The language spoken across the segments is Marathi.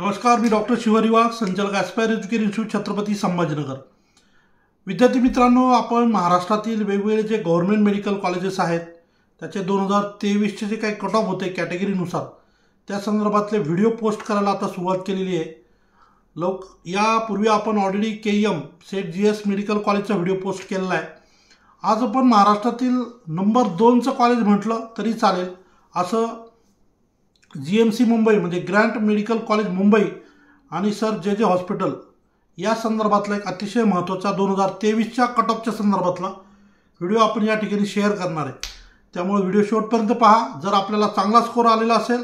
नमस्कार, मी डॉक्टर शिवहरी वाघ, संचालक aspire education institute, Chhatrapati Sambhajinagar. विद्यार्थी मित्रांनो, आपण महाराष्ट्रातील वेगवेगळे जे गव्हर्नमेंट मेडिकल कॉलेजेस आहेत त्याचे 2023चे जे काही कट ऑफ होते कॅटेगरीनुसार त्या संदर्भातले व्हिडिओ पोस्ट करायला आता सुरुवात केलेली आहे। यापूर्वी आपण already KEM set GS medical कॉलेजचा व्हिडिओ पोस्ट केलेला आहे। आज आपण महाराष्ट्रातील नंबर 2चं कॉलेज म्हटलं तरी चालेल असं GMC मुंबई म्हणजे ग्रँट मेडिकल कॉलेज मुंबई आणि सर जे हॉस्पिटल या संदर्भातला एक अतिशय महत्त्वाचा 2023च्या कट ऑफच्या संदर्भातला व्हिडिओ आपण या ठिकाणी शेअर करणार आहे। त्यामुळे व्हिडिओ शेवटपर्यंत पहा। जर आपल्याला चांगला स्कोर आलेला असेल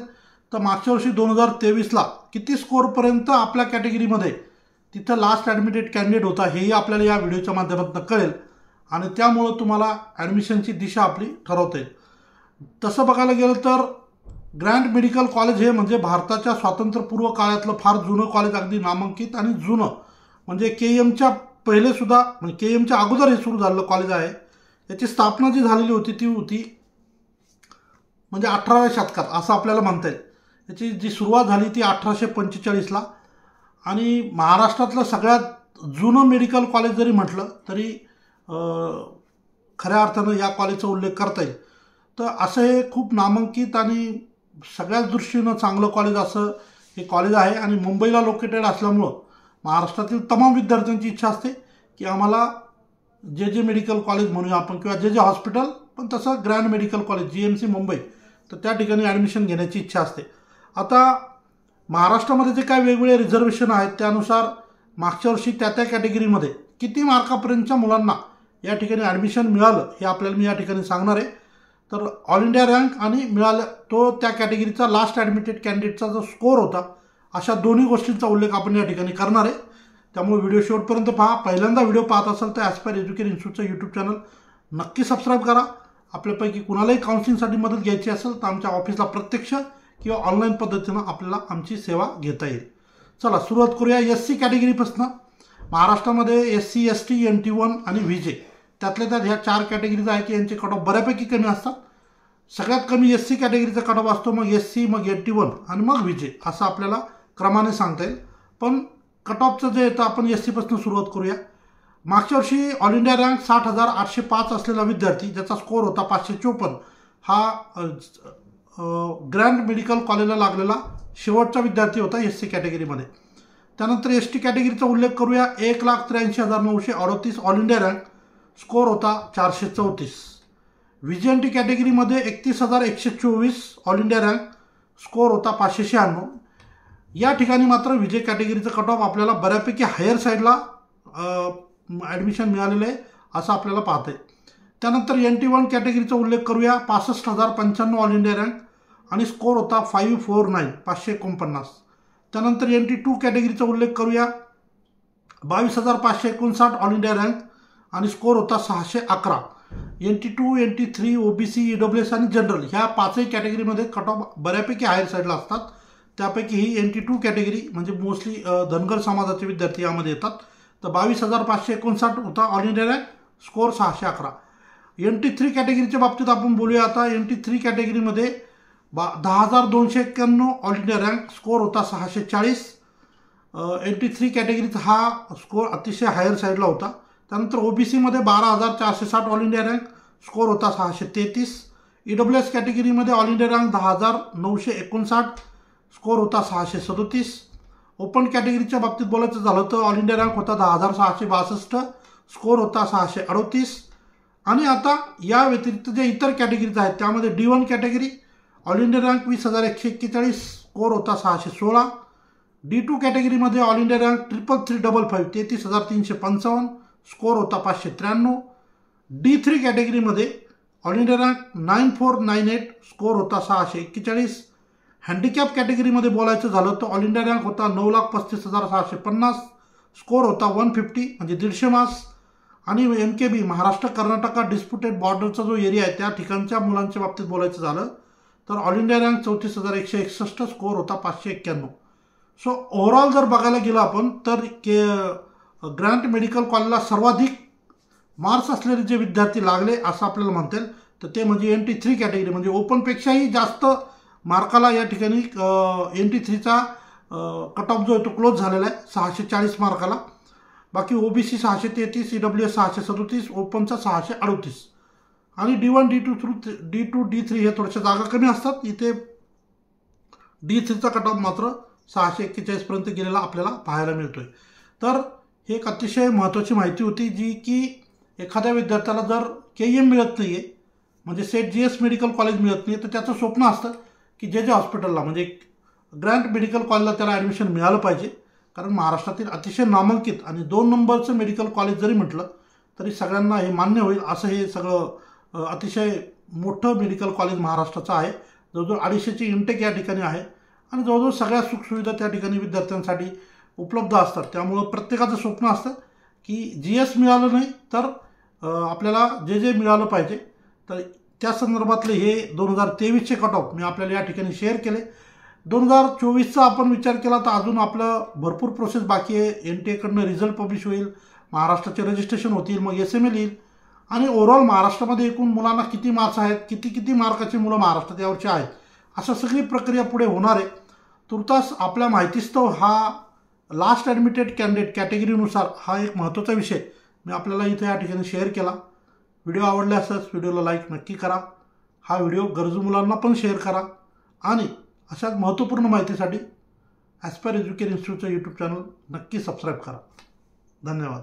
तर मागच्या वर्षी 2023ला किती स्कोरपर्यंत आपल्या कॅटेगरीमध्ये तिथं लास्ट ॲडमिटेड कॅन्डिडेट होता हेही आपल्याला या व्हिडिओच्या माध्यमातून कळेल आणि त्यामुळं तुम्हाला ॲडमिशनची दिशा आपली ठरवता येईल। तसं बघायला गेलं तर ग्रँट मेडिकल कॉलेज हे म्हणजे भारताच्या स्वातंत्र्यपूर्व काळातलं फार जुनं कॉलेज, अगदी नामांकित आणि जुनं, म्हणजे KEMच्या पहिले सुद्धा म्हणजे KEMच्या अगोदर हे सुरू झालेलं कॉलेज आहे। याची स्थापना जी झालेली होती ती होती म्हणजे 18व्या शतकात असं आपल्याला म्हणता येईल। याची जी सुरुवात झाली ती 1845ला आणि महाराष्ट्रातलं सगळ्यात जुनं मेडिकल कॉलेज जरी म्हटलं तरी खऱ्या अर्थानं या कॉलेजचा उल्लेख करता येईल। तर असं हे खूप नामांकित आणि सगळ्याच दृष्टीनं चांगलं कॉलेज असं हे कॉलेज आहे आणि मुंबईला लोकेटेड असल्यामुळं महाराष्ट्रातील तमाम विद्यार्थ्यांची इच्छा असते की आम्हाला जे मेडिकल कॉलेज म्हणूया आपण किंवा जे हॉस्पिटल, पण तसं Grant medical college GMC Mumbai, तर त्या ठिकाणी ॲडमिशन घेण्याची इच्छा असते। आता महाराष्ट्रामध्ये जे काय वेगवेगळे रिझर्वेशन आहेत त्यानुसार मागच्या वर्षी त्या कॅटेगरीमध्ये किती मार्कापर्यंतच्या मुलांना या ठिकाणी ॲडमिशन मिळालं हे आपल्याला मी या ठिकाणी सांगणार आहे। तर ऑल इंडिया रँक आणि मिळाला तो त्या कॅटेगरीचा लास्ट ॲडमिटेड कॅन्डिडेटचा जो स्कोर होता, अशा दोन्ही गोष्टींचा उल्लेख आपण या ठिकाणी करणार आहे। त्यामुळे व्हिडिओ शेवटपर्यंत पहा। पहिल्यांदा व्हिडिओ पाहत असाल तर ॲस्पायर एज्युकेशन इन्स्टिट्यूटचं यूट्यूब चॅनल नक्की सबस्क्राईब करा। आपल्यापैकी कुणालाही काउन्सिलिंगसाठी मदत घ्यायची असेल तर आमच्या ऑफिसला प्रत्यक्ष किंवा ऑनलाईन पद्धतीनं आपल्याला आमची सेवा घेता येईल। चला सुरुवात करूया SC कॅटेगरीपासून। महाराष्ट्रामध्ये SC ST NT1 आणि VJ त्यातल्या त्यात ह्या 4 कॅटेगरीज आहे की यांचे कट ऑफ बऱ्यापैकी कमी असतात। सगळ्यात कमी SC कॅटेगरीचा कट ऑफ असतो, मग SC, मग NT1 आणि मग VJ असं आपल्याला क्रमाने सांगता येईल। पण कट ऑफचं जे येतं आपण SC पासून सुरुवात करूया। मागच्या वर्षी ऑल इंडिया रँक 60,805 असलेला विद्यार्थी ज्याचा स्कोर होता 554 हा ग्रँट मेडिकल कॉलेजला लागलेला शेवटचा विद्यार्थी होता SC कॅटेगरीमध्ये। त्यानंतर ST कॅटेगरीचा उल्लेख करूया। 1,83,938 ऑल इंडिया रँक, स्कोर होता 434। VJ&T कॅटेगरीमध्ये 31,124 ऑल इंडिया रँक, स्कोर होता 596। या ठिकाणी मात्र VJ कॅटेगरीचं कट ऑफ आपल्याला बऱ्यापैकी हायर साईडला ॲडमिशन मिळालेलं आहे असं आपल्याला पाहता येईल। त्यानंतर NT1 कॅटेगरीचा उल्लेख करूया। 65,095 ऑल इंडिया रँक आणि स्कोर होता 549 549। त्यानंतर NT2 कॅटेगरीचा उल्लेख करूया। 22,559 ऑल इंडिया रँक आणि स्कोर होता 611। NT2 NT3 OBC EWS आणि जनरल ह्या 5ही कॅटेगरीमध्ये कट ऑफ बऱ्यापैकी हायर साईडला असतात। त्यापैकी ही NT2 कॅटेगरी म्हणजे मोस्टली धनगर समाजाचे विद्यार्थी यामध्ये येतात। तर 22,559 होता all India rank, score 611। NT3 कॅटेगरीच्या बाबतीत आपण बोलूया आता। NT3 कॅटेगरीमध्ये 10,291 ऑल इंडिया रँक, स्कोर होता 640। NT3 कॅटेगरीचा हा स्कोर अतिशय हायर साईडला होता। त्यानंतर OBCमध्ये 12,460 ऑल इंडिया रँक, स्कोर होता 633। EWS कॅटेगरीमध्ये ऑल इंडिया रँक 10,959, स्कोर होता 637। ओपन कॅटेगरीच्या बाबतीत बोलायचं झालं तर ऑल इंडिया रँक होता 10,662, स्कोर होता 638। आणि आता या व्यतिरिक्त जे इतर कॅटेगरीज आहेत त्यामध्ये D1 category all India rank 20,141, score होता 616। D2 कॅटेगरीमध्ये ऑल इंडिया रँक 33,355 33,355, स्कोर होता 593। D3 कॅटेगरीमध्ये ऑल इंडिया रँक 9498, स्कोर होता 641। हँडिकॅप कॅटेगरीमध्ये बोलायचं झालं तर ऑल इंडिया रँक होता 9,35,650, स्कोर होता 150 म्हणजे 150 मार्क्स। आणि MKB महाराष्ट्र कर्नाटका डिस्प्युटेड बॉर्डरचा जो एरिया आहे त्या ठिकाणच्या मुलांच्या बाबतीत बोलायचं झालं तर ऑल इंडिया रँक 34,161, स्कोर होता 591। सो ओव्हरऑल जर बघायला गेलं आपण तर ग्रँट मेडिकल कॉलेजला सर्वाधिक मार्क्स असलेले जे विद्यार्थी लागले असं आपल्याला म्हणता येईल तर ते म्हणजे NT3 कॅटेगरी म्हणजे ओपनपेक्षाही जास्त मार्काला या ठिकाणी NT3चा कट ऑफ जो आहे तो क्लोज झालेला आहे 640 मार्काला. बाकी OBC 633, EWS 637, ओपनचा 638 आणि D1, D2, D3 हे थोड्याशा जागा कमी असतात. इथे D3चा कट ऑफ मात्र 641 पर्यंत गेलेला आपल्याला पाहायला मिळतोय. तर हे एक अतिशय महत्त्वाची माहिती होती, जी की एखाद्या विद्यार्थ्याला जर KEM मिळत नाही आहे, म्हणजे सेट GS मेडिकल कॉलेज मिळत नाही, तर त्याचं स्वप्न असतं की जे हॉस्पिटलला म्हणजे ग्रँट मेडिकल कॉलेजला त्याला ॲडमिशन मिळालं पाहिजे. कारण महाराष्ट्रातील अतिशय नामांकित आणि 2 नंबरचं मेडिकल कॉलेज जरी म्हटलं तरी सगळ्यांना हे मान्य होईल असं हे सगळं अतिशय मोठं मेडिकल कॉलेज महाराष्ट्राचं आहे. जवळजवळ 250ची इंटेक या ठिकाणी आहे आणि जवळजवळ सगळ्या सुखसुविधा त्या ठिकाणी विद्यार्थ्यांसाठी उपलब्ध असतात. त्यामुळं प्रत्येकाचं स्वप्न असतं की GS मिळालं नाही तर आपल्याला जे मिळालं पाहिजे. तर त्या संदर्भातले हे 2023चे कट ऑफ मी आपल्याला या ठिकाणी शेअर केले. 2024चा आपण विचार केला तर अजून आपलं भरपूर प्रोसेस बाकी आहे. NTA रिझल्ट पब्लिश होईल, महाराष्ट्राचे रजिस्ट्रेशन होतील, मग SMA येईल आणि ओव्हरऑल महाराष्ट्रामध्ये एकूण मुलांना किती मार्क्स आहेत, किती मार्काची मुलं महाराष्ट्रात यावरची आहेत, अशा सगळी प्रक्रिया पुढे होणार आहे. तुर्तास आपल्या माहितीस्तव हा लास्ट ॲडमिटेड कॅन्डिडेट कॅटेगरीनुसार हा एक महत्त्वाचा विषय मी आपल्याला इथे या ठिकाणी शेअर केला. व्हिडिओ आवडला असेल व्हिडिओला लाईक नक्की करा. हा व्हिडिओ गरजू मुलांना पण शेअर करा आणि अशाच महत्त्वपूर्ण माहितीसाठी ॲस्पायर एज्युकेशन इन्स्टिट्यूटचं यूट्यूब चॅनल नक्की सबस्क्राईब करा. धन्यवाद.